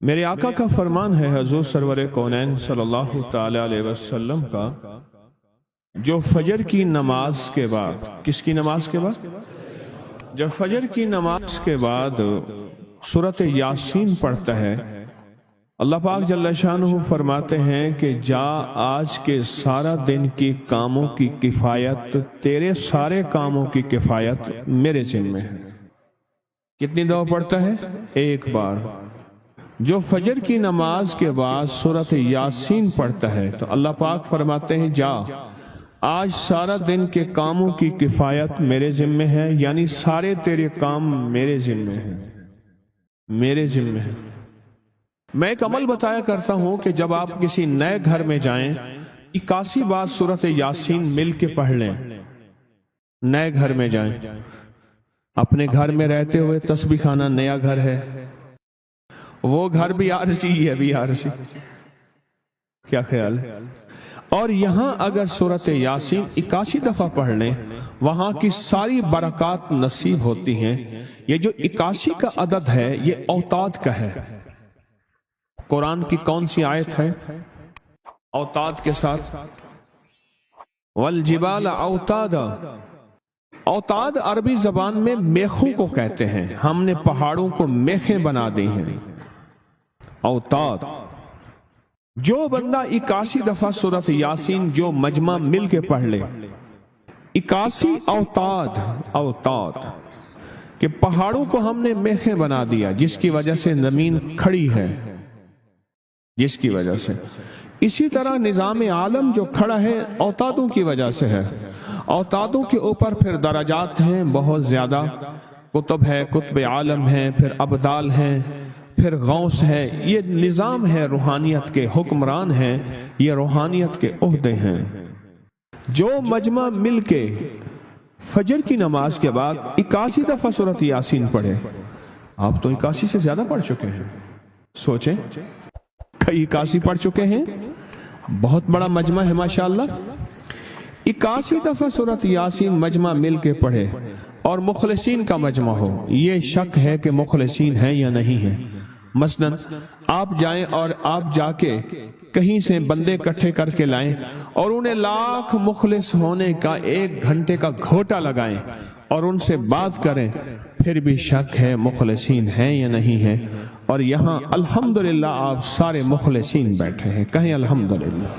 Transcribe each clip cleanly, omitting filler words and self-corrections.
میرے آقا کا فرمان ہے حضور سرور کونین صلی اللہ تعالی علیہ وسلم کا، جو فجر کی نماز کے بعد، کس کی نماز کے بعد؟ جو فجر کی نماز کے بعد سورۃ یاسین پڑھتا ہے، اللہ پاک جل شانہ فرماتے ہیں کہ جا آج کے سارا دن کی کاموں کی کفایت، تیرے سارے کاموں کی کفایت میرے ذمہ ہے۔ کتنی دفعہ پڑھتا ہے؟ ایک بار۔ جو فجر کی نماز کے بعد سورۃ یاسین پڑھتا ہے تو اللہ پاک فرماتے ہیں جا آج سارا دن کے کاموں کی کفایت میرے ذمہ ہے، یعنی سارے تیرے کام میرے ذمہ ہیں، میرے ذمہ ہیں۔ میں ایک عمل بتایا کرتا ہوں کہ جب آپ کسی نئے گھر میں جائیں 81 بار سورۃ یاسین مل کے پڑھ لیں۔ نئے گھر میں جائیں، اپنے گھر میں رہتے ہوئے تسبیح خانہ نیا گھر ہے، وہ گھر بھی عارضی ہے، بھی عارضی، کیا خیال ہے؟ اور یہاں اگر سورۃ یاسین 81 دفعہ پڑھ لیں، وہاں کی ساری برکات نصیب ہوتی ہیں۔ یہ جو 81 کا عدد ہے یہ اوتاد کا ہے۔ قرآن کی کون سی آیت ہے اوتاد کے ساتھ؟ والجبال اوتادا۔ اوتاد عربی زبان میں میخوں کو کہتے ہیں، ہم نے پہاڑوں کو میخیں بنا دی ہیں۔ اوتاد۔ جو بندہ 81 دفعہ سورۃ یاسین جو مجمع مل کے پڑھ لے، 81 اوتاد، اوتاد کہ پہاڑوں کو ہم نے میخیں بنا دیا، جس کی وجہ سے زمین کھڑی ہے، جس کی وجہ سے۔ اسی طرح نظام عالم جو کھڑا ہے اوتادوں کی وجہ سے ہے۔ اوتادوں کے اوپر پھر درجات ہیں بہت زیادہ، قطب ہے، قطب عالم ہے، پھر ابدال ہیں، پھر غوث ہے۔ یہ نظام ہے، روحانیت کے حکمران ہیں، یہ روحانیت کے عہدے ہیں۔ جو مجمع مل کے فجر کی نماز کے بعد 81 دفعہ سورۃ یاسین پڑھے، آپ تو 81 سے زیادہ پڑھ چکے ہیں، سوچیں، کئی 81 پڑھ چکے ہیں، بہت بڑا مجمع ہے ماشاءاللہ۔ 81 دفعہ سورۃ یاسین مجمع مل کے پڑھے اور مخلصین کا مجمع ہو، یہ شک ہے کہ مخلصین ہیں یا نہیں ہیں۔ مثلا آپ جائیں اور آپ جا کے کہیں سے بندے اکٹھے کر کے لائیں اور انہیں لاکھ مخلص ہونے کا 1 گھنٹے کا گھوٹا لگائیں اور ان سے بات کریں، پھر بھی شک ہے مخلصین ہیں یا نہیں ہیں۔ اور یہاں الحمدللہ آپ سارے مخلصین بیٹھے ہیں، کہیں الحمدللہ۔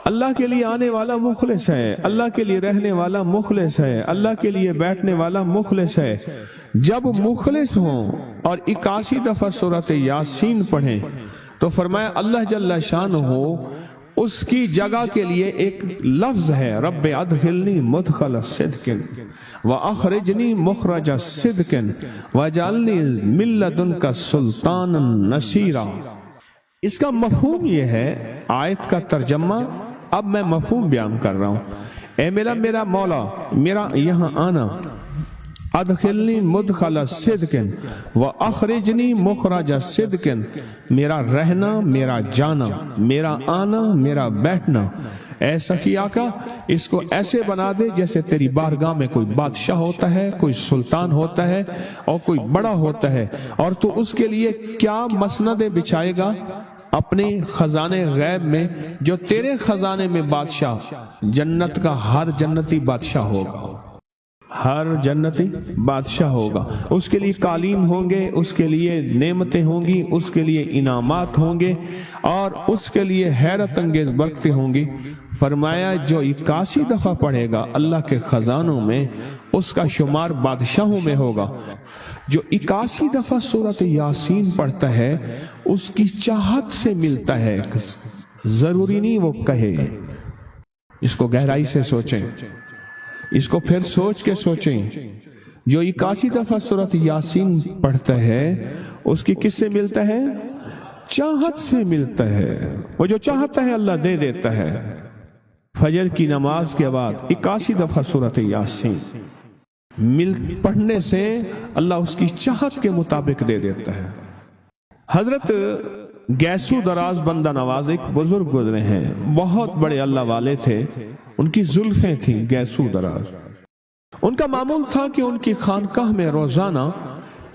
اللہ کے لیے آنے والا مخلص ہے، اللہ کے لیے رہنے والا مخلص ہے، اللہ کے لیے بیٹھنے والا مخلص ہے۔ جب مخلص ہوں اور 81 دفعہ سورۃ یاسین پڑھیں تو فرمایا اللہ جل شانہ اس کی جگہ کے لیے ایک لفظ ہے، رب ادخلنی مدخل صدق واخرجنی مخرج صدق واجعلنی من لدنک سلطانا نصیرا۔ اس کا مفہوم یہ ہے، آیت کا ترجمہ اب میں مفہوم بیان کر رہا ہوں۔ اے میرا مولا، میرا یہاں آنا، ادخلنی مدخل صدق واخرجنی مخرج صدق، میرا رہنا، میرا جانا، میرا آنا، میرا بیٹھنا، اے سخی آقا اس کو ایسے بنا دے جیسے تیری بارگاہ میں کوئی بادشاہ ہوتا ہے، کوئی سلطان ہوتا ہے اور کوئی بڑا ہوتا ہے، اور تو اس کے لیے کیا مسندیں بچھائے گا اپنے خزانے غیب میں، جو تیرے خزانے میں بادشاہ جنت کا ہر جنتی بادشاہ ہوگا، ہر جنتی بادشاہ ہوگا، اس کے لیے قالین ہوں گے، اس کے لیے نعمتیں ہوں گی، اس کے لیے انعامات ہوں گے اور اس کے لیے حیرت انگیز برکتیں ہوں گی۔ فرمایا جو 81 دفعہ پڑھے گا اللہ کے خزانوں میں، اس کا شمار بادشاہوں میں ہوگا۔ جو 81 دفعہ سورۃ یاسین پڑھتا ہے اس کی چاہت سے ملتا ہے، ضروری نہیں وہ کہے۔ اس کو گہرائی سے سوچیں، اس کو پھر سوچ کے سوچیں۔ جو 81 دفعہ سورۃ یاسین پڑھتا ہے اس کی کس سے ملتا ہے؟ چاہت سے ملتا ہے، وہ جو چاہتا ہے اللہ دے دیتا ہے۔ فجر کی نماز کے بعد 81 دفعہ سورۃ یاسین پڑھنے سے اللہ اس کی چاہت کے مطابق دے دیتا ہے۔ حضرت گیسو دراز بندہ نواز ایک بزرگ گزرے ہیں، بہت بڑے اللہ والے تھے، ان کی زلفیں تھیں گیسو دراز۔ ان کا معمول تھا کہ ان کی خانقاہ میں روزانہ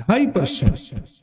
2.5%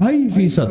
2.5%,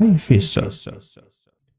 2.5%।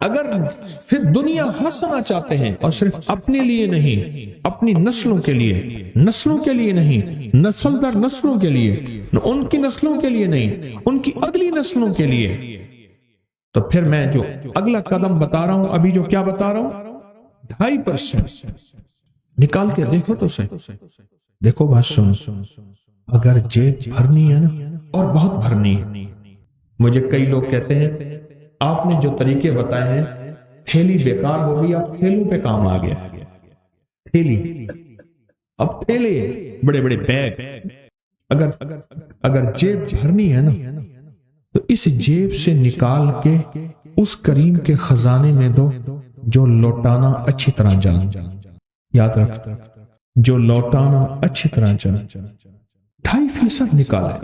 اگر پھر دنیا حسنہ چاہتے ہیں اور صرف اپنے لیے نہیں، اپنی نسلوں کے لیے نہیں، نسل در نسلوں کے لیے، ان کی نسلوں کے لیے نہیں، ان کی اگلی نسلوں کے لیے، تو پھر میں جو اگلا قدم بتا رہا ہوں، ابھی جو کیا بتا رہا ہوں، 2.5% نکال کے دیکھو تو صحیح، دیکھو بات سنو، اگر جیب بھرنی ہے نا، اور بہت بھرنی ہے، مجھے کئی لوگ کہتے ہیں آپ نے جو طریقے بتائے ہیں تھیلی بیکار ہو گئی، اب تھیلوں پہ کام آ گیا، تھیلی، اب تھیلے بڑے بڑے بیگ، اگر جیب بھرنی ہے نا تو اس جیب سے نکال کے اس کریم کے خزانے میں دو جو لوٹانا اچھی طرح جان، یاد رکھ، جو لوٹانا اچھی طرح جان، 2.5% نکالے،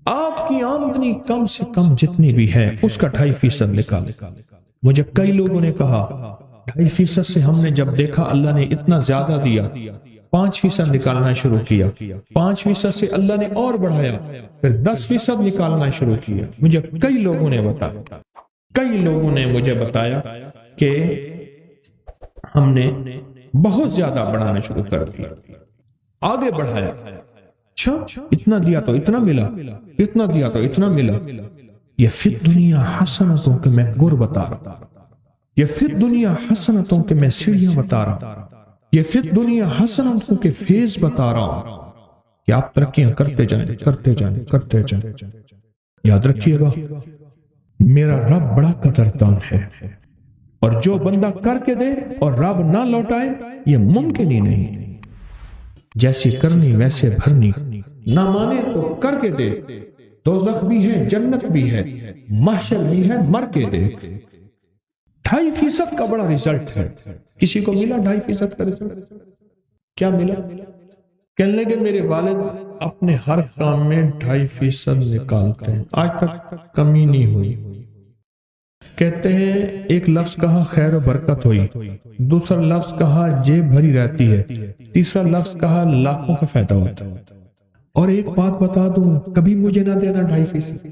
آپ کی آمدنی کم سے کم جتنی بھی ہے اس کا 2.5% نکالے۔ مجھے کئی لوگوں نے کہا 2.5% سے ہم نے جب دیکھا اللہ نے اتنا زیادہ دیا، 5% نکالنا شروع کیا، 5% سے اللہ نے اور بڑھایا، پھر 10% نکالنا شروع کیا۔ مجھے کئی لوگوں نے مجھے بتایا کہ ہم نے بہت زیادہ بڑھانا شروع کر دیا، آگے بڑھایا، اچھا اتنا دیا تو اتنا ملا، اتنا دیا تو اتنا ملا۔ یہ فی دنیا حسنتوں کے میں گر بتا رہا ہوں، یہ فی دنیا حسنتوں کے میں سیڑھیاں بتا رہا ہوں، یہ فی دنیا حسنتوں کے فیض بتا رہا ہوں کہ آپ ترقیاں کرتے جائیں۔ یاد رکھیے گا میرا رب بڑا قدردان ہے، اور جو بندہ کر کے دے اور رب نہ لوٹائے یہ ممکن ہی نہیں۔ جیسی کرنی ویسے بھرنی، نہ مانے تو کر کے دے، دوزخ بھی ہے جنت بھی ہے، محشر بھی ہے مر کے دے۔ 2.5% کا بڑا ریزلٹ ہے۔ کسی کو ملا 2.5% کا ریزلٹ؟ کیا ملا؟ کہنے لگے میرے والد اپنے ہر کام میں 2.5% نکالتے ہیں، آج تک کمی نہیں ہوئی۔ کہتے ہیں ایک لفظ کہا خیر و برکت ہوئی، دوسرا لفظ کہا جیب بھری رہتی ہے، تیسرا لفظ کہا لاکھوں کا فائدہ ہوتا ہے۔ اور ایک بات بتا دوں، کبھی مجھے نہ دینا 2.5%،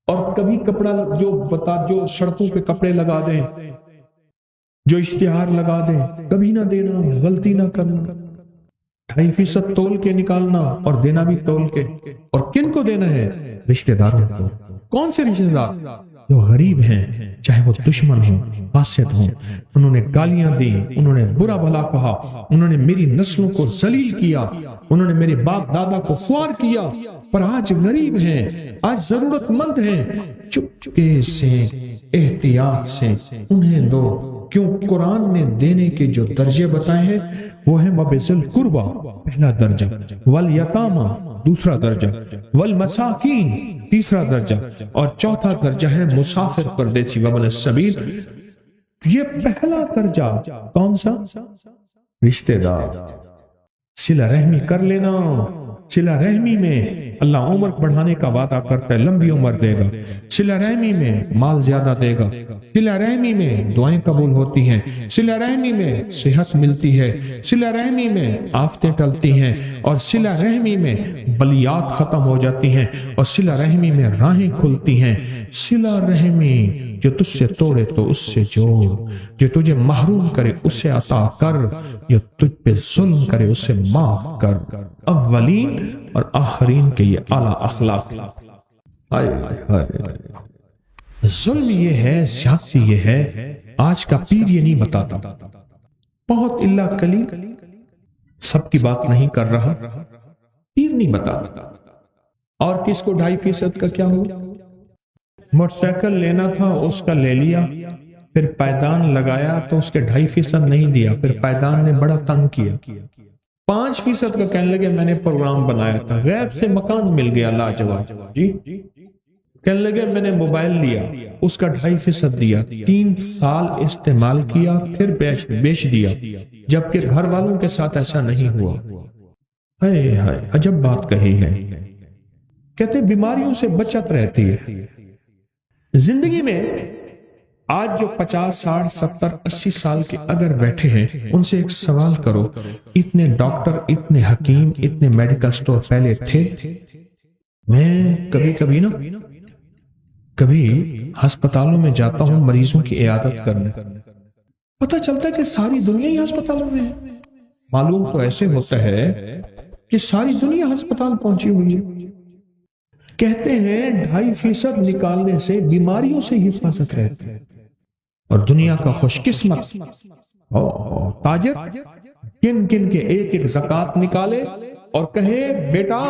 اور کبھی کپڑا جو سڑکوں پہ کپڑے لگا دیں، جو اشتہار لگا دیں، کبھی نہ دینا، غلطی نہ کرنا۔ 2.5% تول کے نکالنا اور دینا بھی تول کے۔ اور کن کو دینا ہے؟ رشتہ داروں کو۔ کون سے رشتہ دار؟ جو غریب ہیں، چاہے وہ دشمن ہوں، فاسد ہوں، انہوں نے گالیاں دی، انہوں نے برا بھلا کہا، انہوں نے میری نسلوں کو ذلیل کیا، انہوں نے میرے باپ دادا کو خوار کیا، پر آج غریب ہیں، آج ضرورت مند ہیں، چپکے سے، احتیاط سے انہیں دو۔ کیوں؟ قرآن نے دینے کے جو درجے بتائے ہیں وہ ہیں وَبِذِی الْقُرْبَى پہلا درجہ، وَالْیَتَامَى دوسرا درجہ، وَالْمَسَاکِین تیسرا درجہ، اور چوتھا درجہ ہے مسافر پردیسی وابن السبیل۔ یہ پہلا درجہ کون سا؟ رشتہ دار۔ صلہ رحمی کر لینا۔ صلہ رحمی میں اللہ عمر بڑھانے کا وعدہ کرتا ہے، لمبی عمر دے گا، صلہ رحمی میں مال زیادہ دے گا، صلہ رحمی میں دعائیں قبول ہوتی ہیں، صلہ رحمی میں صحت ملتی ہے، صلہ رحمی میں آفتیں ٹلتی ہیں، اور صلہ رحمی میں بلیات ختم ہو جاتی ہیں، اور صلہ رحمی میں راہیں کھلتی ہیں۔ صلہ رحمی جو تجھ سے توڑے تو اس سے جوڑ، جو تجھے محروم کرے اسے عطا کر، جو تجھ پہ ظلم کرے اسے معاف کر۔ اولین اور آخرین کے یہ اعلیٰ اخلاق۔ ظلم یہ ہے، زیادتی یہ ہے، آج کا پیر یہ نہیں بتاتا، بہت اللہ کلی سب کی بات نہیں کر رہا، پیر نہیں بتاتا۔ اور کس کو 2.5% کا کیا ہوا؟ موٹر سائیکل لینا تھا اس کا لے لیا، پھر پائدان لگایا تو اس کے 2.5% نہیں دیا، پھر پائدان نے بڑا تنگ کیا۔ 5% کا کہنے لگے میں نے پروگرام بنایا تھا، غیب سے مکان مل گیا لاجواب، جی کہنے لگے میں نے موبائل لیا، اس کا 2.5% دیا، 3 سال استعمال کیا، پھر بیچ دیا، جبکہ گھر والوں کے ساتھ ایسا نہیں ہوا۔ عجب بات کہی ہے۔ کہتے بیماریوں سے بچت رہتی ہے زندگی میں۔ آج جو 50 60 70 80 سال کے اگر بیٹھے ہیں ان سے ایک سوال کرو، اتنے ڈاکٹر، اتنے حکیم، اتنے میڈیکل سٹور پہلے تھے؟ میں کبھی کبھی نا کبھی ہسپتالوں میں جاتا ہوں مریضوں کی عیادت کرنے، پتہ چلتا ہے کہ ساری دنیا ہی ہسپتالوں میں ہے۔ معلوم تو ایسے ہوتا ہے کہ ساری دنیا ہسپتال پہنچی ہوئی ہے۔ کہتے ہیں 2.5% نکالنے سے بیماریوں سے حفاظت رہتی ہے، اور دنیا کا خوش قسمت تاجر گن گن کے ایک ایک زکوٰۃ نکالے اور کہے بیٹا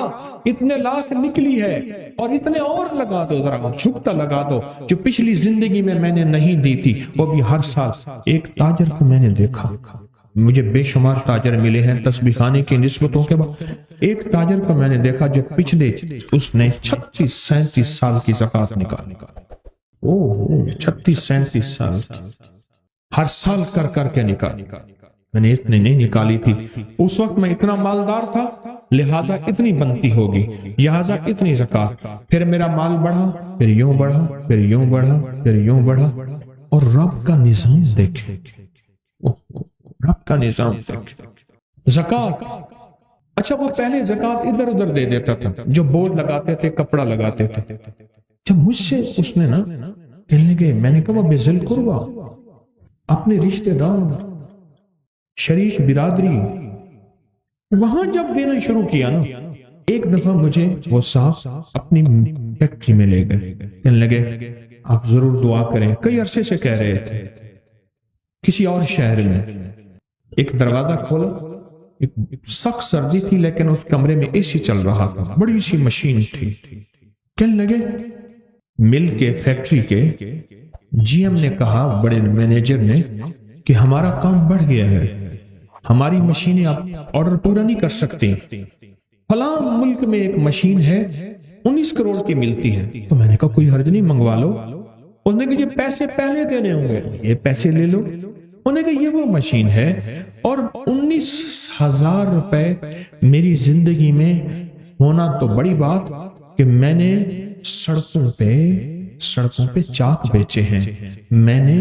اتنے لاکھ نکلی ہے اور اتنے اور لگا دو، ذرا چھکتا لگا دو جو پچھلی زندگی میں نے نہیں دی تھی، وہ بھی ہر سال۔ ایک تاجر کو میں نے دیکھا، مجھے بے شمار تاجر ملے ہیں تسبیح خانے کی نسبتوں کے بعد، ایک تاجر کو میں نے دیکھا جو پچھلے اس نے 36-37 سال کی زکوٰۃ نکالی۔ 36-37 سال کی، ہر سال کر کر کے نکالی۔ میں نے اتنی نہیں نکالی تھی، اس وقت میں اتنا مالدار تھا لہٰذا اتنی بنتی ہوگی، لہٰذا اتنی زکوٰۃ۔ پھر میرا مال بڑھا، پھر یوں بڑھا، پھر یوں بڑھا، پھر یوں بڑھا، اور رب کا نظام دیکھے، رب کا نظام دیکھے۔ زکوٰۃ، اچھا وہ پہلے زکوٰۃ ادھر ادھر دے دیتا تھا، جو بورڈ لگاتے تھے، کپڑا لگاتے تھے۔ جب مجھ سے اس نے نا کہنے لگے، میں نے کہا بذل القربہ، اپنے رشتہ دار، شریک برادری، وہاں جب دینا شروع کیا نا، ایک دفعہ مجھے وہ صاحب اپنی فیکٹری میں لے گئے، کہنے لگے آپ ضرور دعا کریں۔ کئی عرصے سے کہہ رہے تھے، کسی اور شہر میں ایک دروازہ کھولا، ایک سخت سردی تھی لیکن اس کمرے میں اے سی چل رہا تھا، بڑی سی مشین تھی۔ کہنے لگے مل کے فیکٹری کے جی ایم نے کہا، بڑے مینیجر نے، کہ ہمارا کام بڑھ گیا ہے، ہماری مشینیں آپ آرڈر پورا نہیں کر سکتے، فلاں ملک میں ایک مشین ہے 19 کروڑ کی ملتی ہے۔ تو میں نے کہا کوئی حرج نہیں، منگوا لو۔ انہوں نے کہا یہ پیسے پہلے دینے ہوں گے، یہ پیسے لے لو۔ انہوں نے کہا یہ وہ مشین ہے، اور 19,000 روپے میری زندگی میں ہونا تو بڑی بات کہ میں نے سڑکوں پہ چاک بیچے ہیں، میں نے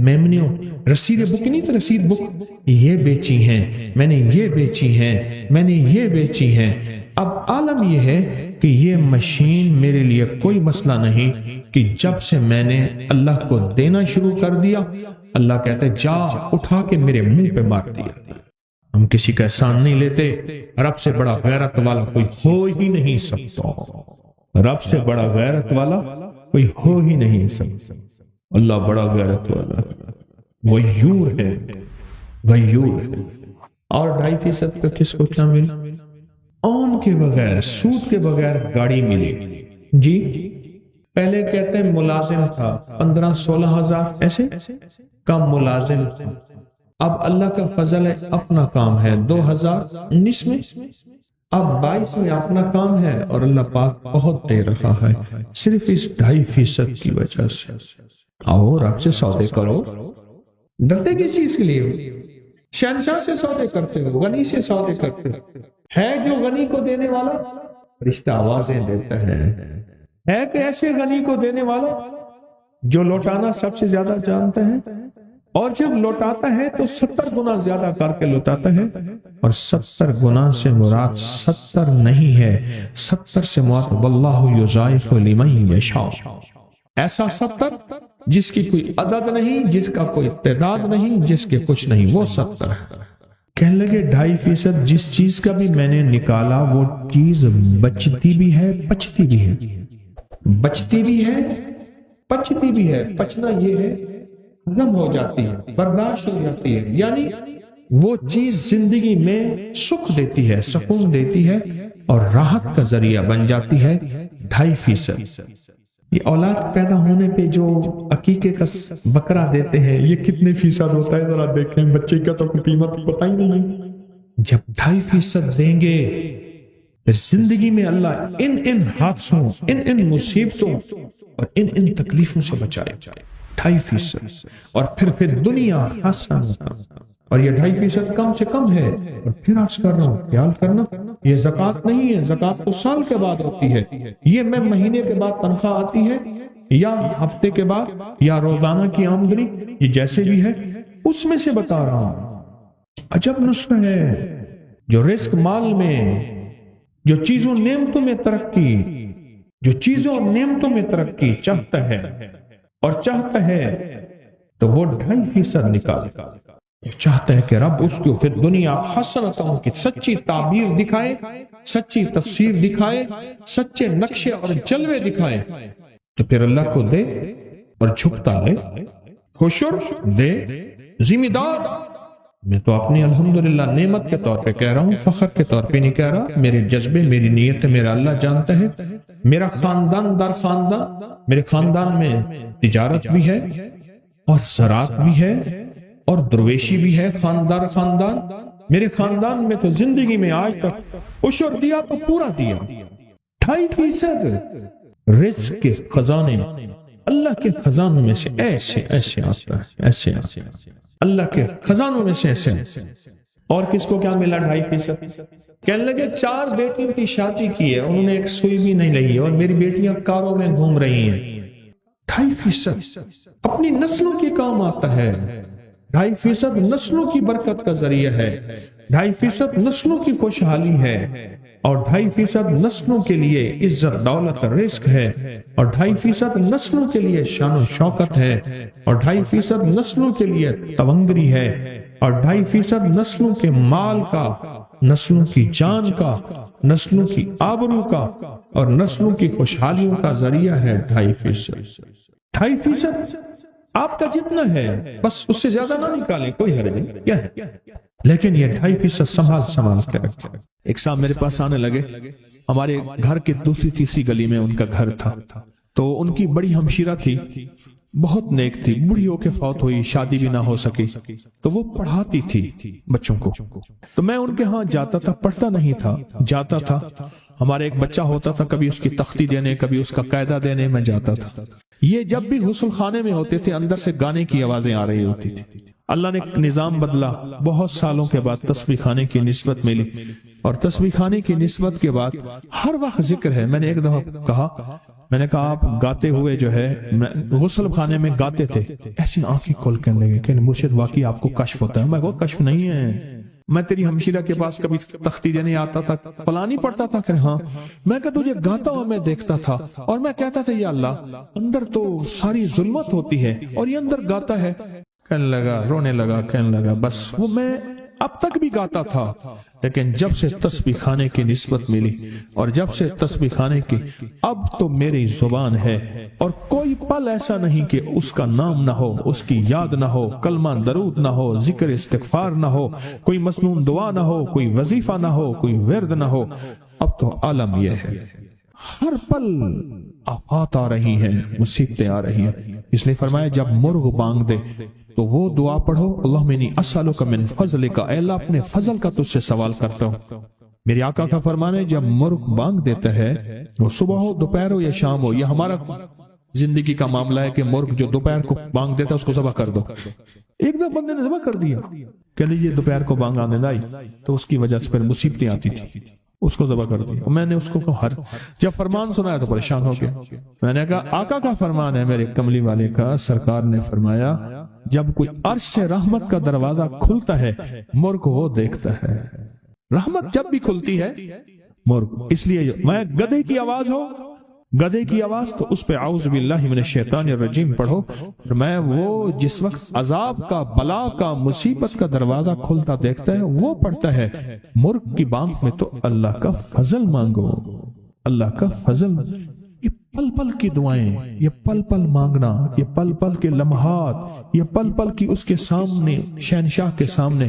میمنیوں، رسید بک نہیں تو رسید بک یہ بیچی ہیں، میں نے یہ بیچی ہیں، میں نے یہ بیچی ہیں۔ اب عالم یہ ہے کہ یہ مشین میرے لیے کوئی مسئلہ نہیں کہ جب سے میں نے اللہ کو دینا شروع کر دیا، اللہ کہتا ہے جا اٹھا کے میرے منہ پہ مار دیا۔ ہم کسی کا احسان نہیں لیتے، رب سے بڑا غیرت والا کوئی ہو ہی نہیں سکتا، رب سے بڑا غیرت والا کوئی ہو ہی نہیں سکتا۔ اللہ بڑا غیرت والا غیور ہے، غیور ہے۔ اور 2.5% کا کس کو کیا ملا؟ اون کے بغیر، سود کے بغیر گاڑی ملی جی۔ پہلے کہتے ہیں ملازم تھا 15-16 ہزار، ایسے کم ملازم تھا۔ اب اللہ کا فضل ہے، اپنا کام ہے 2019 میں، اب 22 میں اپنا کام ہے، اور اللہ پاک بہت دے رہا ہے صرف اس 2.5% کی وجہ سے۔ آؤ رب سے سودے کرو، ڈرتے کس چیز کے لیے؟ شہنشاہ سے سودے کرتے ہو، غنی سے سودے کرتے ہو۔ ہے جو غنی کو دینے والا، فرشتہ آوازیں دیتا ہے کہ ایسے غنی کو دینے والا جو لوٹانا سب سے زیادہ جانتا ہے، اور جب لوٹاتا ہے تو 70 گنا زیادہ کر کے لوٹاتا ہے، اور 70 گنا سے مراد 70 نہیں ہے، 70 سے مراد واللہ یضاعف لمن یشاء، ایسا 70 جس کی کوئی عدد نہیں، جس کا کوئی تعداد نہیں، جس کے کچھ نہیں، وہ 70 ہے۔ کہنے لگے 2.5% جس چیز کا بھی میں نے نکالا وہ چیز بچتی بھی ہے، پچتی بھی ہے، بچتی بھی ہے، پچتی بھی ہے۔ پچنا یہ ہے ہضم ہو جاتی ہے، برداشت ہو جاتی ہے، یعنی وہ چیز زندگی میں سکھ دیتی ہے، سکون دیتی ہے، اور راحت کا ذریعہ بن جاتی ہے۔ 2.5%۔ یہ اولاد پیدا ہونے پہ جو عقیقے کا بکرا دیتے ہیں، یہ کتنے فیصد ہوتا ہے ذرا دیکھیں، بچے کا تو قیمت پتہ ہی نہیں۔ جب 2.5% دیں گے پھر زندگی میں اللہ ان حادثوں، ان مصیبتوں اور ان تکلیفوں سے بچائے۔ 2.5%، اور پھر دنیا حسن، اور یہ 2.5% کم سے کم ہے۔ اور پھر عرض کر رہا ہوں، خیال کرنا، یہ زکوٰۃ نہیں ہے، زکوٰۃ تو سال کے بعد ہوتی ہے، یہ میں مہینے کے بعد تنخواہ آتی ہے، یا ہفتے کے بعد، یا روزانہ کی آمدنی، یہ جیسے بھی ہے اس میں سے بتا رہا ہوں۔ عجب نسخہ ہے جو رزق مال میں، جو چیزوں نعمتوں میں ترقی، جو چیزوں اور نعمتوں میں ترقی چاہتا ہے اور چاہتا ہے تو وہ 2.5% نکالے، چاہتا ہے کہ رب اس کو پھر دنیا حسنتوں کی سچی تعبیر دکھائے، سچی تفسیر دکھائے، سچے نقشے اور جلوے دکھائے، تو پھر اللہ کو دے اور جھکتا لے، حشر دے، ذمہ دار۔ میں تو اپنی الحمدللہ نعمت کے طور پہ کہہ رہا ہوں، فخر کے طور پہ نہیں کہہ رہا۔ میرے جذبے، میری نیت میرا اللہ جانتا ہے۔ میرا خاندان در خاندان، میرے خاندان میں تجارت بھی ہے اور زراعت بھی ہے اور درویشی بھی ہے، خاندان خاندان۔ میرے خاندان میں تو زندگی میں آج تک عشر دیا تو پورا دیا، 2.5% رزق کے خزانے اللہ کے خزانوں میں سے ایسے ایسے آتا ہے، ایسے آتا ہے اللہ کے خزانوں میں سے ایسے۔ اور کس کو کیا ملا 2.5%؟ کہنے لگے 4 بیٹیوں کی شادی کی ہے، انہوں نے ایک سوئی بھی نہیں لئی اور میری بیٹیاں کاروں میں گھوم رہی ہیں۔ 2.5% اپنی نسلوں کے کام آتا ہے، 2.5% نسلوں کی برکت کا ذریعہ ہے، 2.5% نسلوں کی خوشحالی ہے، اور 2.5% نسلوں کے لیے عزت دولت رزق ہے، اور 2.5% نسلوں کے لیے شان و شوکت ہے، اور 2.5% نسلوں کے لیے تونگری ہے، اور 2.5% نسلوں کے مال کا، نسلوں کی جان کا، نسلوں کی آبرو کا اور نسلوں کی خوشحالیوں کا ذریعہ ہے 2.5%۔ 2.5% آپ کا جتنا ہے بس اس سے زیادہ نہ نکالیں، کوئی حرج نہیں، کیا ہے، لیکن یہ 2.5% سنبھال کے رکھیں۔ ایک صاحب میرے پاس آنے لگے، ہمارے گھر کے دوسری تیسری گلی میں ان کا گھر تھا، تو ان کی بڑی ہمشیرہ تھی، بہت نیک تھی، بوڑھی ہو کے فوت ہوئی، شادی بھی نہ ہو سکی، تو وہ پڑھاتی تھی بچوں کو، تو میں ان کے ہاں جاتا تھا، پڑھتا نہیں تھا، جاتا تھا، ہمارے ایک بچہ ہوتا تھا، کبھی اس کی تختی دینے، کبھی اس کا قاعدہ دینے میں جاتا تھا۔ یہ جب بھی غسل خانے میں ہوتے تھے اندر سے گانے کی آوازیں آ رہی ہوتی تھی۔ اللہ نے ایک نظام بدلا، بہت سالوں کے بعد تسبیح خانے کی نسبت ملی، اور تسبیح خانے کی نسبت کے بعد ہر وقت ذکر ہے۔ میں نے ایک دفعہ کہا، میں نے کہا آپ گاتے ہوئے جو ہے غسل خانے میں گاتے تھے، ایسی آنکھیں کھول کے لگے کہ مرشد واقعی آپ کو کشف ہوتا ہے۔ میں وہ کشف نہیں ہے، میں تیری ہمشیرہ کے پاس کبھی تختی دینے آتا تھا، پلانی پڑتا تھا کہ ہاں، میں کہ تجھے گاتا ہوں میں دیکھتا تھا، اور میں کہتا تھا یا اللہ اندر تو ساری ظلمت ہوتی ہے اور یہ اندر گاتا ہے۔ کہنے لگا، رونے لگا، کہنے لگا بس وہ میں اب تک بھی گاتا تھا، لیکن جب سے تسبیح خانے کی نسبت ملی اور جب سے تسبیح خانے کی، اب تو میری زبان ہے، اور کوئی پل ایسا نہیں کہ اس کا نام نہ ہو، اس کی یاد نہ ہو، کلمہ درود نہ ہو، ذکر استغفار نہ ہو، کوئی مسنون دعا نہ ہو، کوئی وظیفہ نہ ہو، کوئی ورد نہ ہو۔ اب تو عالم یہ ہے، ہر پل آفات آ رہی ہیں، مصیبتیں آ رہی ہیں، اس لیے فرمایا جب مرغ بانگ دے تو وہ دعا پڑھو، اللہم انی اسألک من فضلک، اے اللہ اپنے فضل کا تجھ سے سوال کرتا ہوں۔ میرے آقا کا فرمان ہے جب مرغ بانگ دیتا ہے، وہ صبح ہو، دوپہر ہو یا شام ہو، یہ ہمارا زندگی کا معاملہ ہے کہ مرغ جو دوپہر کو بانگ دیتا ہے اس کو ذبح کر دو۔ ایک دفعہ بندے نے ذبح کر دیا کہ یہ دوپہر کو بانگ آنے لائی تو اس کی وجہ سے پھر مصیبتیں آتی تھی، اس کو ذبح کر دیا۔ میں نے اس کو کہا، جب فرمان سنایا تو پریشان ہو گیا۔ میں نے کہا آقا کا فرمان ہے میرے کملی والے کا، سرکار نے فرمایا جب کوئی عرش سے رحمت کا دروازہ کھلتا ہے مرغ وہ دیکھتا ہے۔ رحمت جب بھی کھلتی ہے مرغ، اس لیے میں گدھے کی آواز ہو، گدھے کی آواز تو اس پہ اعوذ باللہ من الشیطان الرجیم پڑھو، میں وہ جس وقت عذاب کا، بلا کا، مصیبت کا دروازہ کھلتا دیکھتا ہے وہ پڑھتا ہے۔ مرغ کی بانگ میں تو اللہ کا فضل مانگو، اللہ کا فضل، یہ پل پل کی دعائیں، یہ پل پل مانگنا، یہ پل پل کے لمحات، یہ پل پل کی اس کے سامنے، شہنشاہ کے سامنے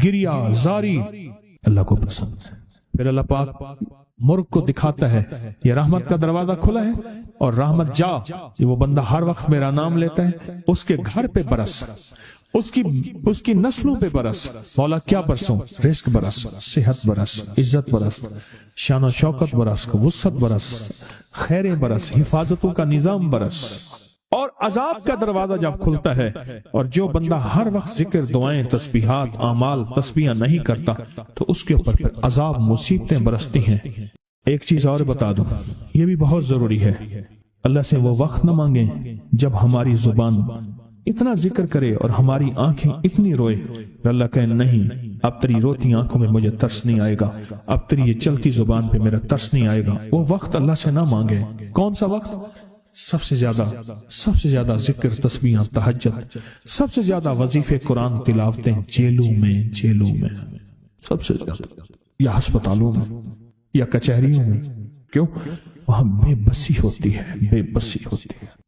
گریا زاری اللہ کو پسند ہے۔ پھر اللہ پاک مرغ کو دکھاتا ہے یہ رحمت کا دروازہ کھلا ہے، اور رحمت جا، وہ بندہ ہر وقت میرا نام لیتا ہے، اس کے گھر پہ برس، اس کی نسلوں پہ برس، مولا کیا برسوں، رزق برس، صحت برس، عزت برس، شان و شوکت برس، وسعت برس، خیریں برس، حفاظتوں کا نظام برس۔ اور عذاب کا دروازہ جب کھلتا ہے اور جو بندہ ہر وقت ذکر، دعائیں، تسبیحات، اعمال، تسبیحاں نہیں کرتا تو اس کے اوپر پھر عذاب، مصیبتیں برستی ہیں۔ ایک چیز اور بتا دوں، یہ بھی بہت ضروری ہے، اللہ سے وہ وقت نہ مانگیں جب ہماری زبان اتنا ذکر کرے اور ہماری آنکھیں اتنی روئے، اللہ کہے نہیں، اب تیری روتی آنکھوں میں مجھے ترس نہیں آئے گا، اب تیری یہ چلتی زبان پہ میرا ترس نہیں آئے گا۔ وہ وقت اللہ سے نہ مانگے۔ کون سا وقت؟ سب سے زیادہ ذکر، تسبیحاں، تہجد، سب سے زیادہ وظیفے، قرآن تلاوتیں جیلوں میں سب سے زیادہ، یا ہسپتالوں میں یا کچہریوں میں۔ کیوں؟ وہاں بے بسی ہوتی ہے،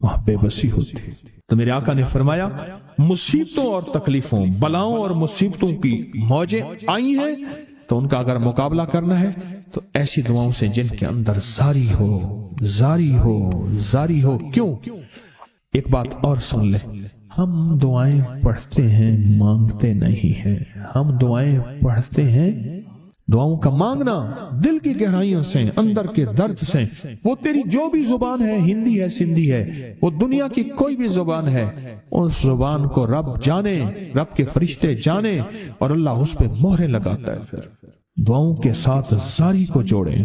وہاں بے بسی ہوتی ہے۔ تو میرے آقا نے فرمایا مصیبتوں اور تکلیفوں، بلاؤں اور مصیبتوں کی موجیں آئی ہیں تو ان کا اگر مقابلہ کرنا ہے تو ایسی دعاؤں سے جن کے اندر زاری ہو۔ کیوں؟ ایک بات اور سن لے، ہم دعائیں پڑھتے ہیں، مانگتے نہیں ہیں۔ ہم دعائیں پڑھتے ہیں، دعاؤں کا مانگنا دل کی گہرائیوں سے، اندر کے درد سے۔ وہ تیری جو بھی زبان ہے، ہندی ہے، سندھی ہے، وہ دنیا کی کوئی بھی زبان ہے، اس زبان کو رب جانے، رب کے فرشتے جانے، اور اللہ اس پہ مہریں لگاتا ہے۔ پھر دعاؤں کے ساتھ زاری کو جوڑے،